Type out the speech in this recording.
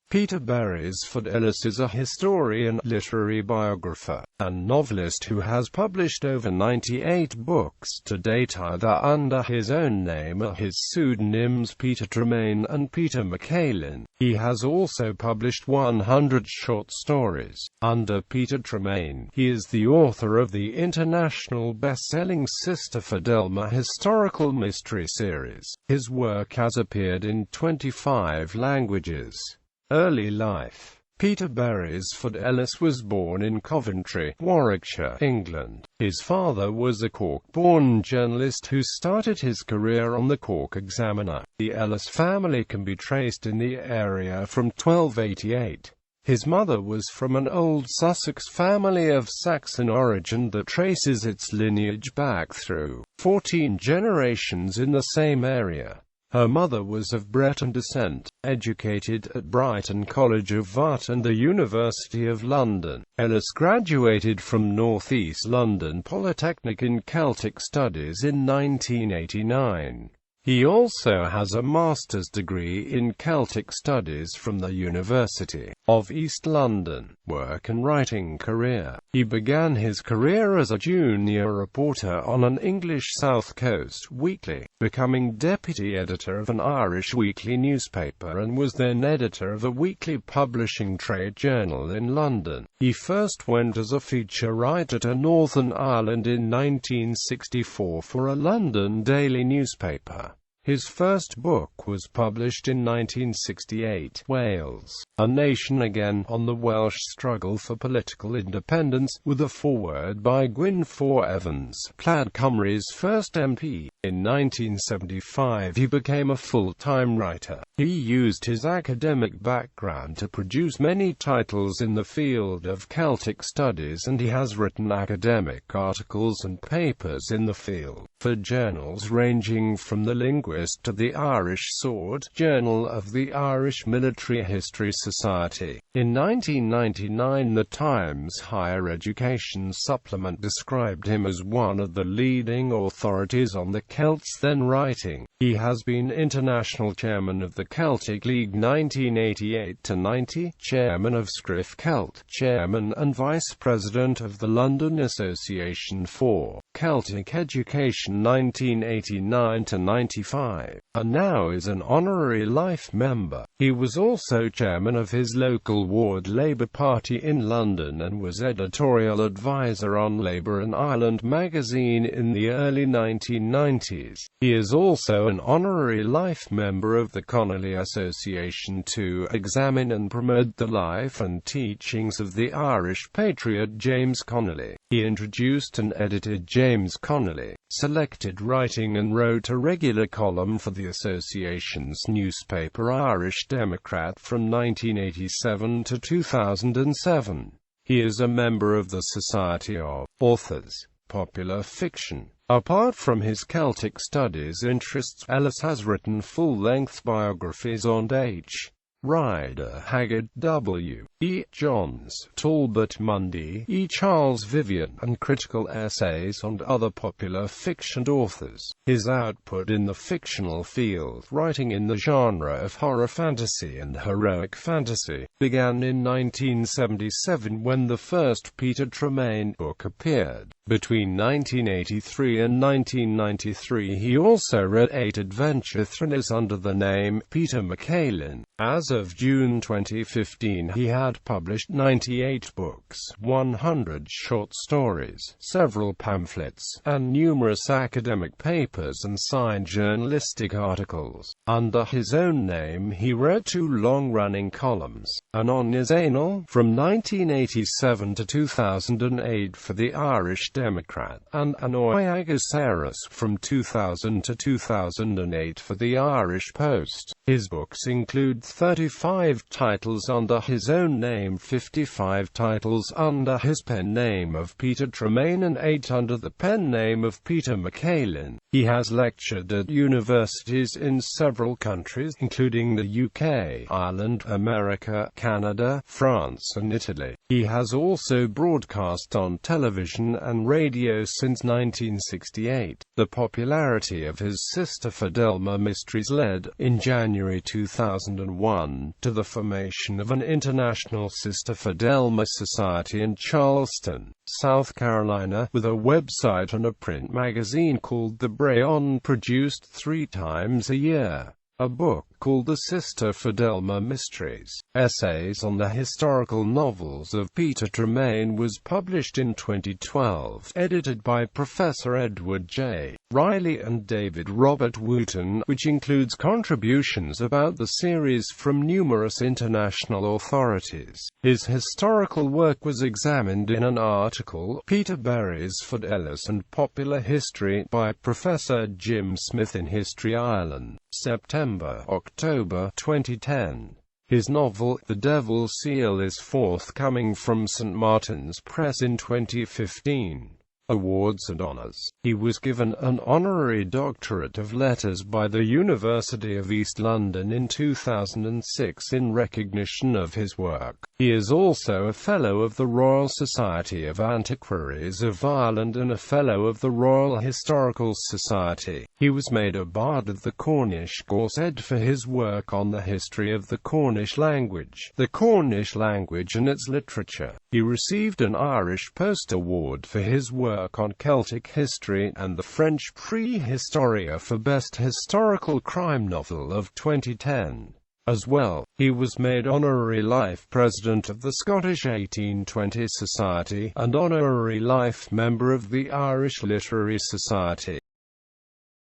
Peter Berresford Ellis is a historian, literary biographer, and novelist who has published over 98 books to date, either under his own name or his pseudonyms Peter Tremayne and Peter MacAlan. He has also published 100 short stories under Peter Tremayne. He is the author of the international best-selling Sister Fidelma historical mystery series. His work has appeared in 25 languages. Early life. Peter Berresford Ellis was born in Coventry, Warwickshire, England. His father was a Cork-born journalist who started his career on the Cork Examiner. The Ellis family can be traced in the area from 1288. His mother was from an old Sussex family of Saxon origin that traces its lineage back through 14 generations in the same area. Her mother was of Breton descent, educated at Brighton College of Art and the University of London. Ellis graduated from North East London Polytechnic in Celtic Studies in 1989. He also has a master's degree in Celtic Studies from the University of East London. Work and writing career. He began his career as a junior reporter on an English South Coast weekly, becoming deputy editor of an Irish weekly newspaper and was then editor of a weekly publishing trade journal in London. He first went as a feature writer to Northern Ireland in 1964 for a London daily newspaper. His first book was published in 1968, Wales, A Nation Again, on the Welsh struggle for political independence, with a foreword by Gwynfor Evans, Plaid Cymru's first MP. In 1975 he became a full-time writer. He used his academic background to produce many titles in the field of Celtic studies, and he has written academic articles and papers in the field for journals ranging from The Linguist to the Irish Sword, Journal of the Irish Military History Society. In 1999 the Times Higher Education supplement described him as one of the leading authorities on the Celts, then writing, "He has been international chairman of the Celtic League 1988-90, chairman of Scriff Celt, chairman and vice president of the London Association for Celtic Education 1989-95, and now is an honorary life member." He was also chairman of his local ward Labour Party in London and was editorial advisor on Labour and Ireland magazine in the early 1990s. He is also an honorary life member of the Connolly Association to examine and promote the life and teachings of the Irish patriot James Connolly. He introduced and edited James Connolly, selected writing and wrote a regular column for the association's newspaper Irish Democrat from 1987 to 2007. He is a member of the Society of Authors, Popular Fiction. Apart from his Celtic studies interests, Ellis has written full-length biographies on H. Rider Haggard, W. E. Johns, Talbot Mundy, E. Charles Vivian, and critical essays on other popular fiction authors. His output in the fictional field, writing in the genre of horror fantasy and heroic fantasy, began in 1977 when the first Peter Tremayne book appeared. Between 1983 and 1993 he also wrote 8 adventure thrillers under the name Peter MacAlan. As of June 2015 he had published 98 books, 100 short stories, several pamphlets, and numerous academic papers and signed journalistic articles. Under his own name he wrote 2 long-running columns, an on his anal from 1987 to 2008 for the Irish Democrat, and an Oiagasaurus from 2000 to 2008 for the Irish Post. His books include 35 titles under his own name, 55 titles under his pen name of Peter Tremayne, and 8 under the pen name of Peter MacAlan. He has lectured at universities in several countries, including the UK, Ireland, America, Canada, France, and Italy. He has also broadcast on television and radio since 1968. The popularity of his Sister Fidelma mysteries led, in January 2001, 1901, to the formation of an international Sister Fidelma Society in Charleston, South Carolina, with a website and a print magazine called The Brayon, produced 3 times a year. A book called The Sister Fidelma Mysteries, Essays on the Historical Novels of Peter Tremayne was published in 2012, edited by Professor Edward J. Riley and David Robert Wooten, which includes contributions about the series from numerous international authorities. His historical work was examined in an article, Peter Berresford Ellis and Popular History, by Professor Jim Smith in History Ireland, September-October 2010. His novel, The Devil's Seal, is forthcoming from St. Martin's Press in 2015. Awards and honors. He was given an honorary doctorate of letters by the University of East London in 2006 in recognition of his work. He is also a Fellow of the Royal Society of Antiquaries of Ireland and a Fellow of the Royal Historical Society. He was made a Bard of the Cornish Gaused for his work on the history of the Cornish language, the Cornish language and its literature. He received an Irish Post Award for his work on Celtic history, and the French Prix Historia for Best Historical Crime Novel of 2010. As well, he was made Honorary Life President of the Scottish 1820 Society, and Honorary Life Member of the Irish Literary Society.